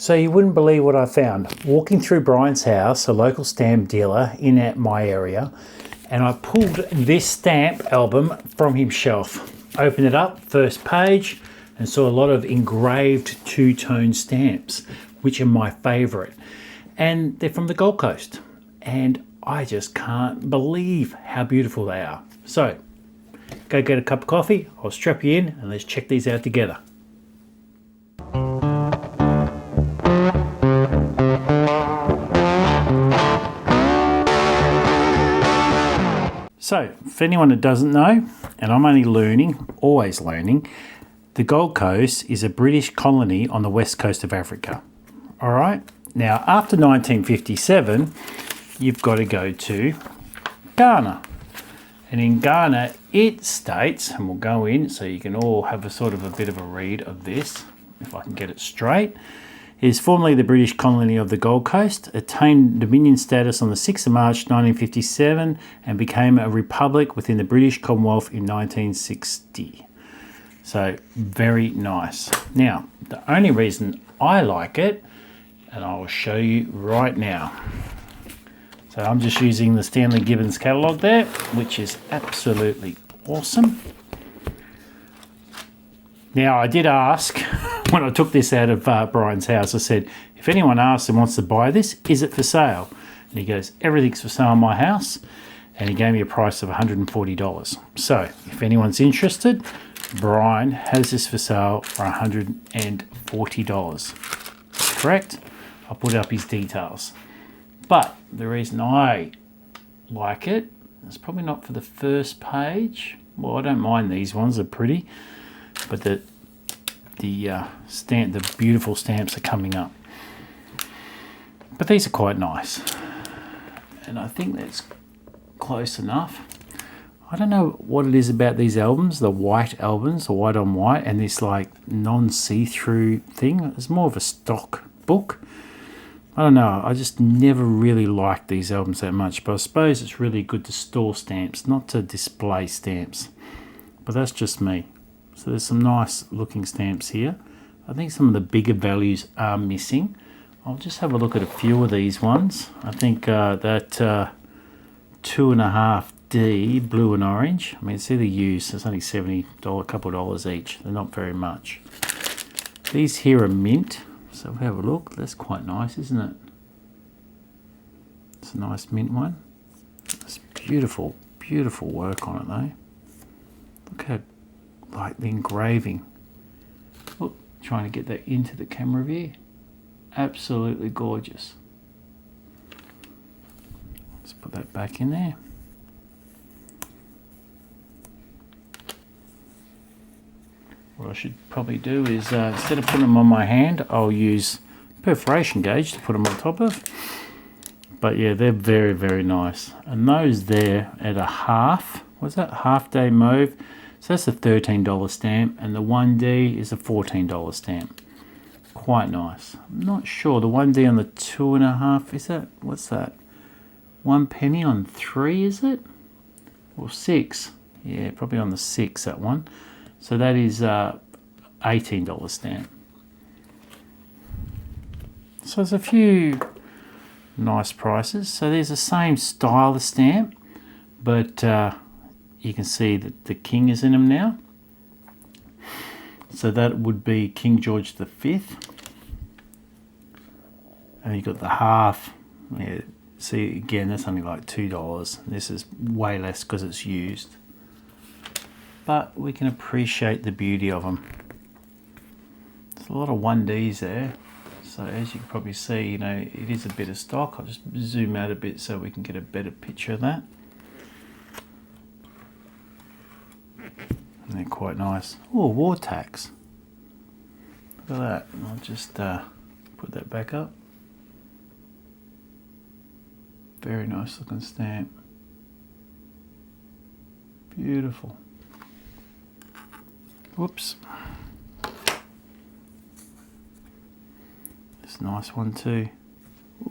So you wouldn't believe what I found. Walking through Brian's house, a local stamp dealer in my area, and I pulled this stamp album from his shelf. Opened it up, first page, and saw a lot of engraved two-tone stamps, which are my favourite. And they're from the Gold Coast. And I just can't believe how beautiful they are. So, go get a cup of coffee, I'll strap you in, and let's check these out together. So, for anyone that doesn't know, and I'm only learning, always learning, the Gold Coast is a British colony on the west coast of Africa. All right? Now, after 1957, you've got to go to Ghana. And in Ghana, it states, and we'll go in so you can all have a sort of a bit of a read of this, if I can get it straight. It is formerly the British colony of the Gold Coast, attained Dominion status on the 6th of March 1957 and became a republic within the British Commonwealth in 1960. So, very nice. Now, the only reason I like it, and I will show you right now. So I'm just using the Stanley Gibbons catalogue there, which is absolutely awesome. Now, I did ask, when I took this out of Brian's house, I said, if anyone asks and wants to buy this, is it for sale? And he goes, everything's for sale in my house. And he gave me a price of $140. So, if anyone's interested, Brian has this for sale for $140. Correct? I'll put up his details. But the reason I like it, it's probably not for the first page. Well, I don't mind these ones, they're pretty. But the beautiful stamps are coming up. But these are quite nice. And I think that's close enough. I don't know what it is about these albums, the white albums, the white on white, and this like non-see-through thing. It's more of a stock book. I don't know, I just never really liked these albums that much, but I suppose it's really good to store stamps, not to display stamps. But that's just me. So there's some nice looking stamps here. I think some of the bigger values are missing. I'll just have a look at a few of these ones. I think that 2.5D blue and orange. I mean, it's either used. It's only $70, a couple of dollars each. They're not very much. These here are mint. So we have a look. That's quite nice, isn't it? It's a nice mint one. It's beautiful, beautiful work on it though. Look how, like the engraving. Look, trying to get that into the camera view. Absolutely gorgeous. Let's put that back in there. What I should probably do is, instead of putting them on my hand, I'll use perforation gauge to put them on top of. But yeah, they're very, very nice. And those there at a half, what's that, half day mauve? So that's a $13 stamp, and the 1D is a $14 stamp. Quite nice. I'm not sure, the 1D on the 2.5, is that, what's that? 1 penny on 3, is it? Or 6? Yeah, probably on the 6, that one. So that is $18 stamp. So there's a few nice prices. So there's the same style of stamp, but you can see that the king is in them now. So that would be King George V. And you got the half. Yeah, see, again, that's only like $2. This is way less because it's used. But we can appreciate the beauty of them. There's a lot of 1Ds there. So as you can probably see, you know, it is a bit of stock. I'll just zoom out a bit so we can get a better picture of that. And they're quite nice. Oh, war tax. Look at that. I'll just put that back up. Very nice looking stamp. Beautiful. Whoops. This is a nice one too.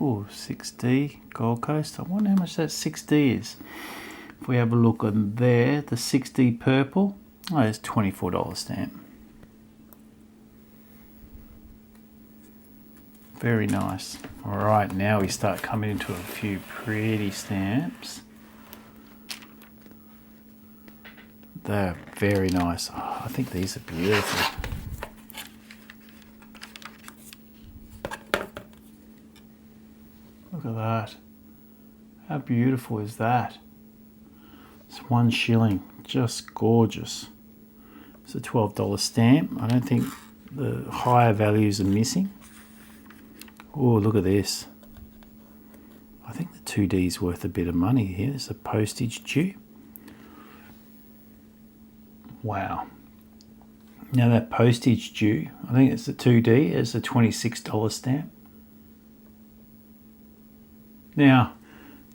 Oh, 6D Gold Coast. I wonder how much that 6D is. If we have a look on there, the 6D purple, oh, it's $24 stamp. Very nice. All right, now we start coming into a few pretty stamps. They're very nice. Oh, I think these are beautiful. Look at that. How beautiful is that? It's 1 shilling. Just gorgeous. It's a $12 stamp. I don't think the higher values are missing. Oh, look at this. I think the 2D is worth a bit of money here. There's a postage due. Wow. Now that postage due, I think it's the 2D, it's a $26 stamp. Now,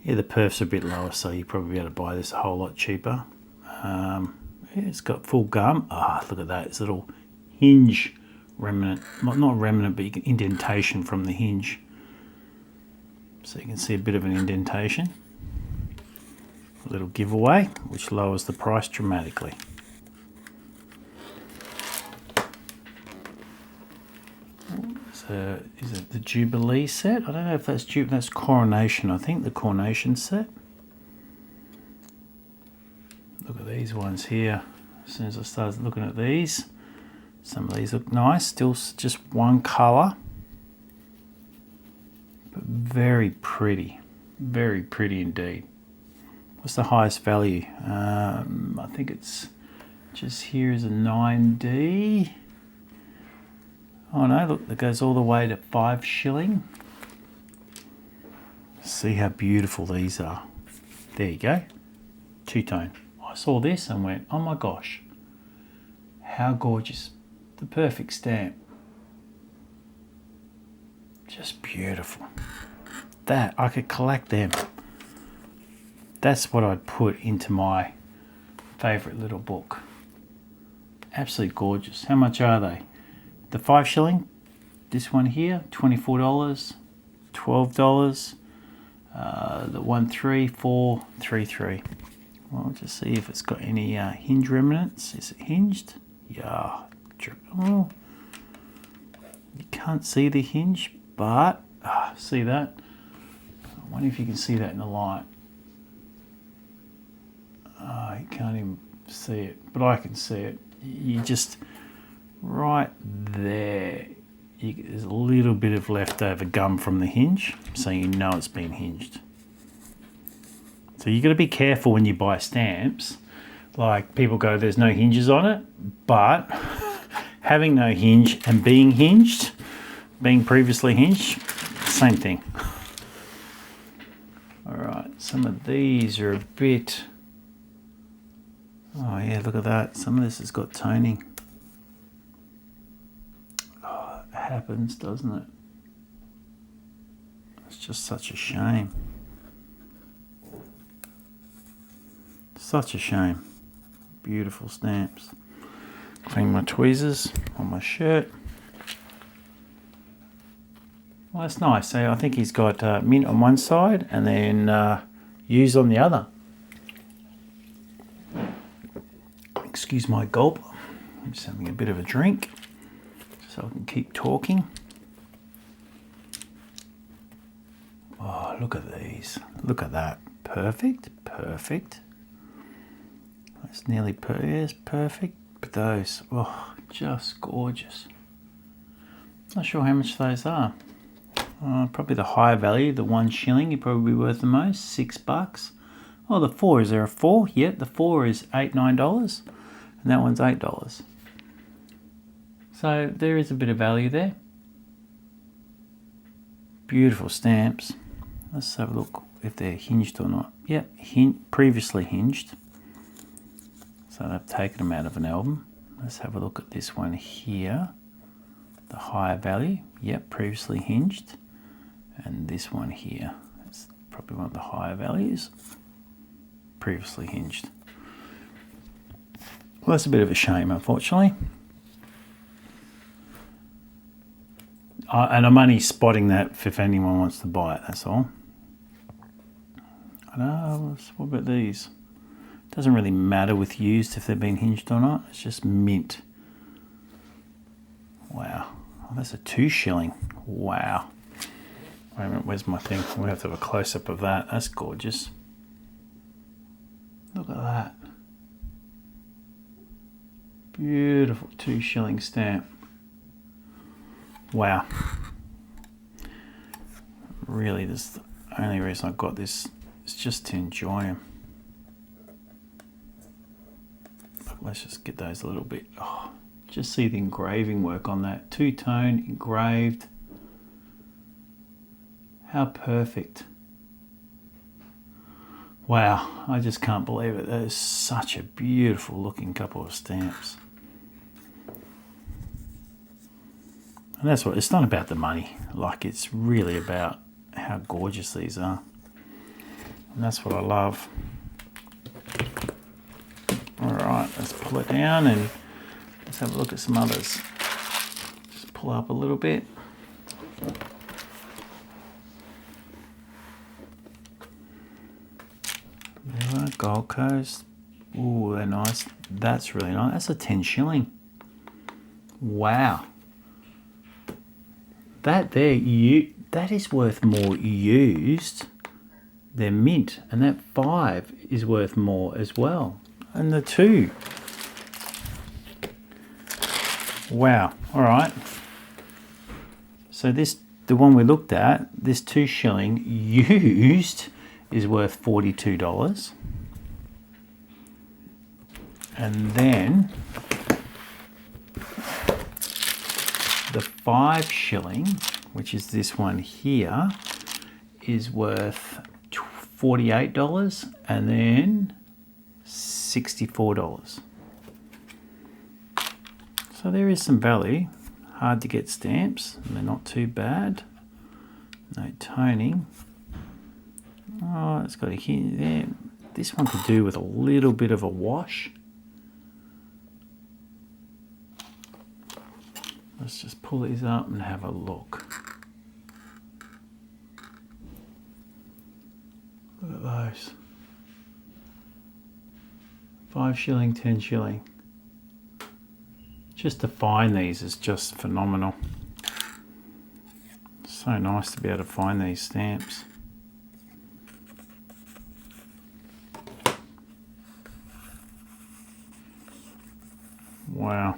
yeah, the perfs are a bit lower, so you'll probably be able to buy this a whole lot cheaper. Yeah, it's got full gum. Ah, look at that. It's a little hinge remnant. Not remnant, but you can indentation from the hinge. So you can see a bit of an indentation. A little giveaway, which lowers the price dramatically. So is it the Jubilee set? I don't know if that's Coronation. I think the Coronation set. Look at these ones here. As soon as I started looking at these, some of these look nice. Still just one colour, but very pretty indeed. What's the highest value? I think it's just here is a 9D. Oh no, look, that goes all the way to 5 shilling. See how beautiful these are. There you go. Two-tone. I saw this and went, oh my gosh. How gorgeous. The perfect stamp. Just beautiful. That, I could collect them. That's what I'd put into my favourite little book. Absolutely gorgeous. How much are they? The 5 shilling, this one here, $24, $12. The 13433. Well, just see if it's got any hinge remnants. Is it hinged? Yeah. Oh, you can't see the hinge, but see that? I wonder if you can see that in the light. You can't even see it, but I can see it. You just right there. There's a little bit of leftover gum from the hinge, so you know it's been hinged. So you got to be careful when you buy stamps. Like people go, there's no hinges on it, but having no hinge and being hinged, being previously hinged, same thing. All right, some of these are a bit. Oh yeah, look at that. Some of this has got toning. Happens, doesn't it? It's just such a shame. Such a shame. Beautiful stamps. Clean my tweezers on my shirt. Well, that's nice. So I think he's got mint on one side and then used on the other. Excuse my gulp. I'm just having a bit of a drink, so I can keep talking. Oh, look at these. Look at that. Perfect. Perfect. That's nearly perfect. But those, oh, just gorgeous. Not sure how much those are. Probably the higher value, the 1 shilling, you're probably worth the most, $6. Oh, the 4, is there a 4? Yeah, the 4 is $9, and that one's $8. So there is a bit of value there. Beautiful stamps. Let's have a look if they're hinged or not. Yep, previously hinged. So they've taken them out of an album. Let's have a look at this one here. The higher value. Yep, previously hinged. And this one here. That's probably one of the higher values. Previously hinged. Well, that's a bit of a shame, unfortunately. And I'm only spotting that if anyone wants to buy it, that's all. I know, what about these? Doesn't really matter with used if they've been hinged or not. It's just mint. Wow. Oh, that's a 2 shilling. Wow. Wait a minute, where's my thing? We'll have to have a close-up of that. That's gorgeous. Look at that. Beautiful 2 shilling stamp. Wow. Really, this is the only reason I've got this is just to enjoy them. Let's just get those a little bit. Oh, just see the engraving work on that. 2-tone engraved. How perfect. Wow, I just can't believe it. That is such a beautiful looking couple of stamps. And that's what, it's not about the money. Like, it's really about how gorgeous these are. And that's what I love. Alright, let's pull it down and let's have a look at some others. Just pull up a little bit. There we are, Gold Coast. Ooh, they're nice. That's really nice. That's a 10 shilling. Wow. That there, that is worth more used than mint. And that 5 is worth more as well. And the 2. Wow. All right. So this, the one we looked at, this 2 shilling used is worth $42. And then the 5 shilling, which is this one here, is worth $48, and then $64. So there is some value. Hard to get stamps, and they're not too bad. No toning. Oh, it's got a hint there. This one could do with a little bit of a wash. Let's just pull these up and have a look. Look at those. 5 shilling, 10 shilling. Just to find these is just phenomenal. So nice to be able to find these stamps. Wow.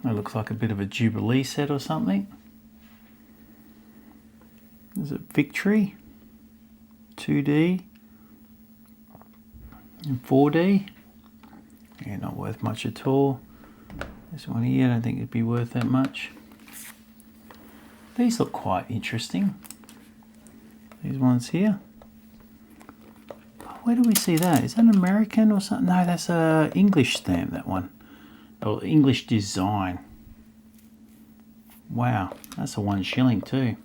That looks like a bit of a Jubilee set or something. Is it Victory? 2D and 4D. Yeah, not worth much at all. This one here, I don't think it'd be worth that much. These look quite interesting. These ones here. Where do we see that? Is that an American or something? No, that's a English stamp, that one. Oh, English design. Wow, that's a 1 shilling too.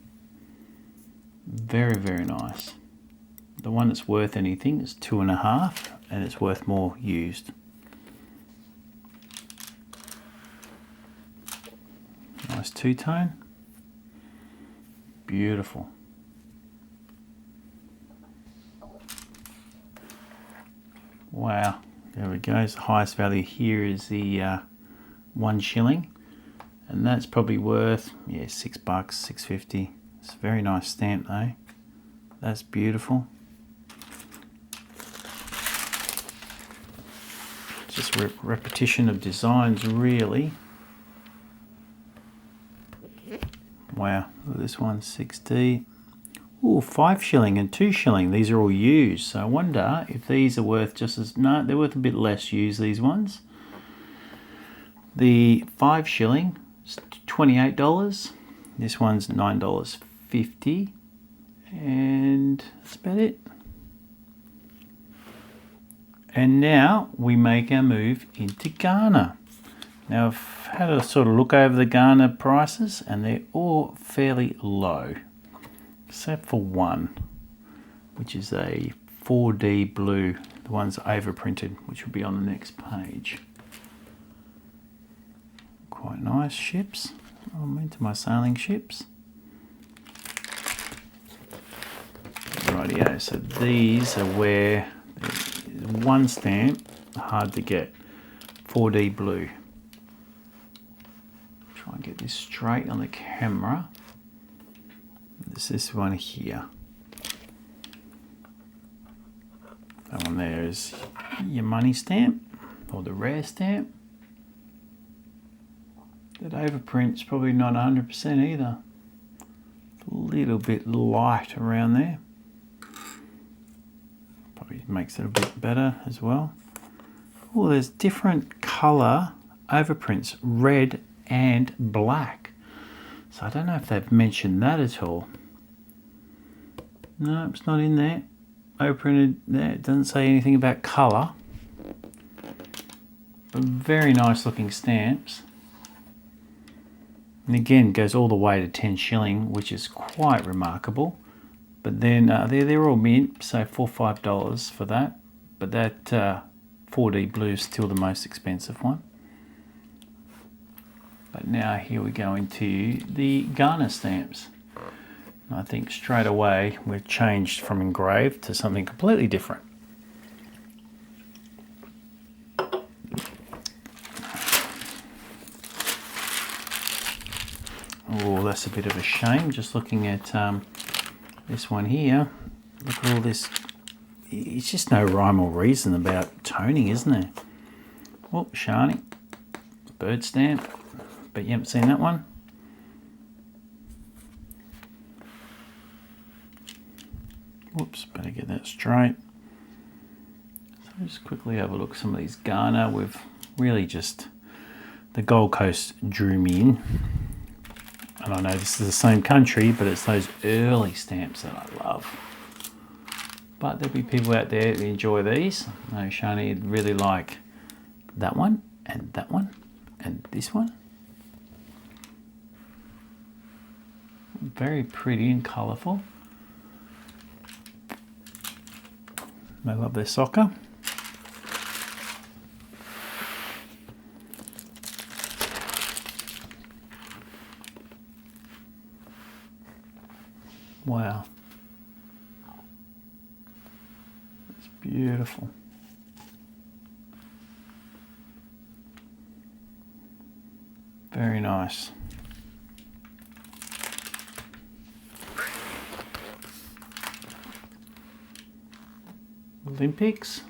Very, very nice. The one that's worth anything is 2.5, and it's worth more used. Nice 2-tone. Beautiful. Wow, there we go. So the highest value here is the 1 shilling, and that's probably worth, yeah, $6, $6.50. It's a very nice stamp though. That's beautiful. Just repetition of designs, really. Wow, look at this one, 6D. Ooh, 5 shilling and 2 shilling. These are all used. So I wonder if these are worth just as... No, they're worth a bit less used, these ones. The 5 shilling is $28. This one's $9.50. And that's about it. And now we make our move into Ghana. Now I've had a sort of look over the Ghana prices, and they're all fairly low. Except for one, which is a 4D blue. The one's overprinted, which will be on the next page. Quite nice ships. I'm into my sailing ships. Rightio, so these are where one stamp, hard to get, 4D blue. Try and get this straight on the camera. There's this one here. That one there is your money stamp, or the rare stamp. That overprint's probably not 100% either. A little bit light around there. Probably makes it a bit better as well. Oh, there's different colour overprints, red and black. So I don't know if they've mentioned that at all. No, it's not in there. Overprinted there. It doesn't say anything about colour. But very nice looking stamps. And again, goes all the way to 10 shilling, which is quite remarkable. But then they're all mint, so $4 or $5 for that. But that 4D blue is still the most expensive one. But now here we go into the Ghana stamps. And I think straight away we've changed from engraved to something completely different. Oh, that's a bit of a shame. Just looking at this one here. Look at all this. It's just no rhyme or reason about toning, isn't there? Oh, shiny. Bird stamp. But you haven't seen that one. Whoops, better get that straight. So just quickly have a look at some of these Ghana. We've really just, the Gold Coast drew me in. And I know this is the same country, but it's those early stamps that I love. But there'll be people out there that enjoy these. I know Shani would really like that one, and this one. Very pretty and colourful. I love their soccer. Wow. It's beautiful. Very nice. Olympics.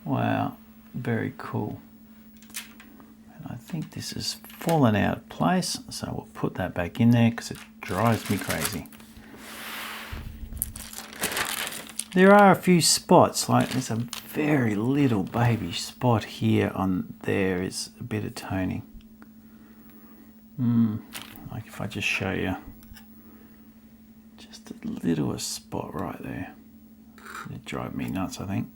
Wow, very cool. And I think this is fallen out of place, so we'll put that back in there because it drives me crazy. There are a few spots, like there's a very little baby spot here on there is a bit of toning. Like if I just show you, just a little spot right there. It drive me nuts, I think.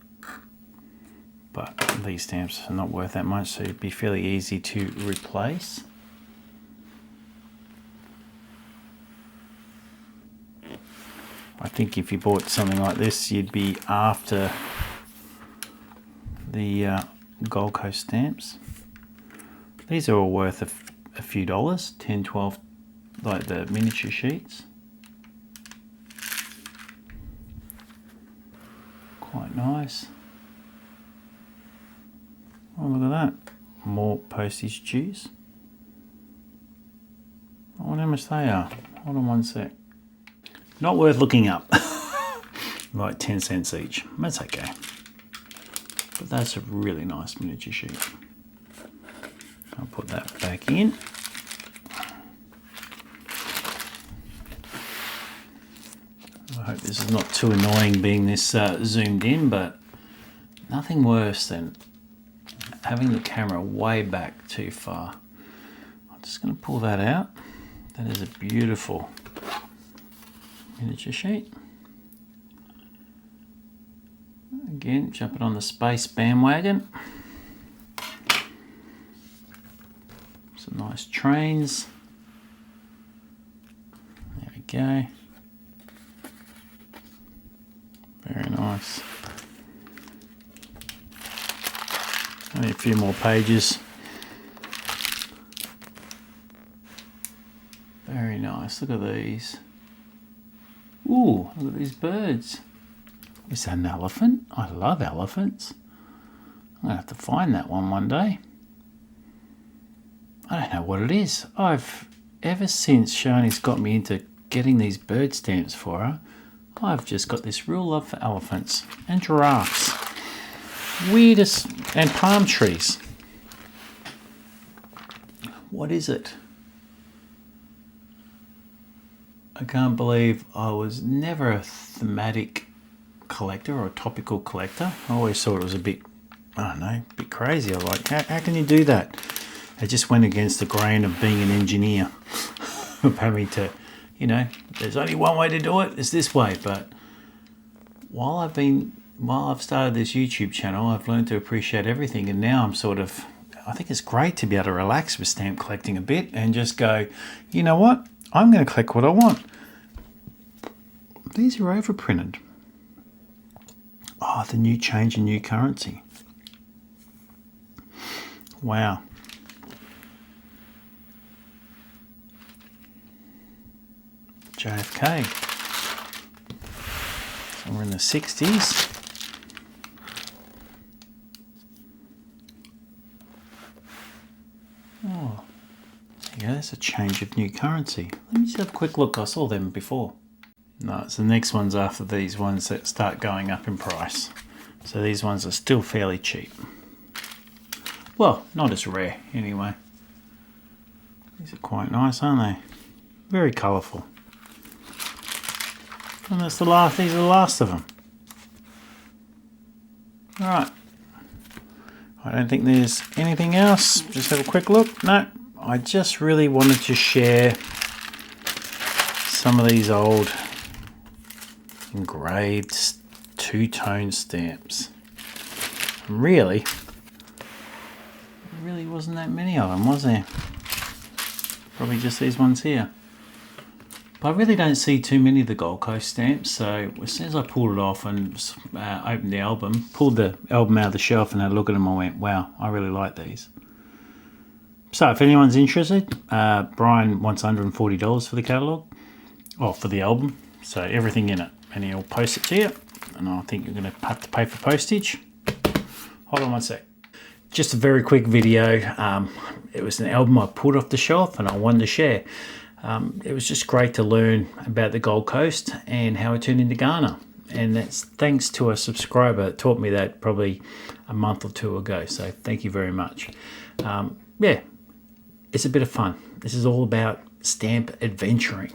But these stamps are not worth that much, so it'd be fairly easy to replace. I think if you bought something like this, you'd be after the Gold Coast stamps. These are all worth a few dollars, 10, 12, like the miniature sheets. Quite nice. Oh, look at that. More postage dues. I wonder how much they are. Hold on one sec. Not worth looking up. Like 10 cents each. That's okay. But that's a really nice miniature sheet. I'll put that back in. I hope this is not too annoying being this zoomed in, but nothing worse than having the camera way back too far. I'm just going to pull that out. That is a beautiful miniature sheet. Again, jumping on the space bandwagon. Some nice trains. There we go. Very nice. Only a few more pages. Very nice. Look at these. Ooh, look at these birds. Is that an elephant? I love elephants. I'm going to have to find that one day. I I don't know what it is. Ever since Shani's got me into getting these bird stamps for her, I've just got this real love for elephants and giraffes. Weirdest, and palm trees. What is it? I can't believe I was never a thematic collector or a topical collector. I always thought it was a bit, I don't know, a bit crazy. I was like, how can you do that? It just went against the grain of being an engineer, of having to, there's only one way to do it, it's this way. But while I've started this YouTube channel, I've learned to appreciate everything, and now I think it's great to be able to relax with stamp collecting a bit and just go, you know what? I'm going to collect what I want. These are overprinted. Oh, the new change in new currency. Wow. JFK. Somewhere in the 60s. Oh. Yeah, that's a change of new currency. Let me just have a quick look. I saw them before. No, it's the next ones after these ones that start going up in price. So these ones are still fairly cheap. Well, not as rare anyway. These are quite nice, aren't they? Very colourful. And that's these are the last of them. Alright. I don't think there's anything else. Just have a quick look. No. I just really wanted to share some of these old engraved two-tone stamps. There really wasn't that many of them, was there? Probably just these ones here. But I really don't see too many of the Gold Coast stamps, so as soon as I pulled it off and opened the album, pulled the album out of the shelf and had a look at them, I went, wow, I really like these. So if anyone's interested, Brian wants $140 for the catalogue, or for the album, so everything in it, and he'll post it to you, and I think you're going to have to pay for postage. Hold on one sec. Just a very quick video. It was an album I pulled off the shelf and I wanted to share. It was just great to learn about the Gold Coast and how it turned into Ghana, and that's thanks to a subscriber that taught me that probably a month or two ago, so thank you very much. Yeah. It's a bit of fun. This is all about stamp adventuring.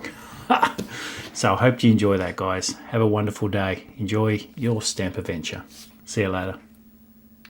So I hope you enjoy that, guys. Have a wonderful day. Enjoy your stamp adventure. See you later.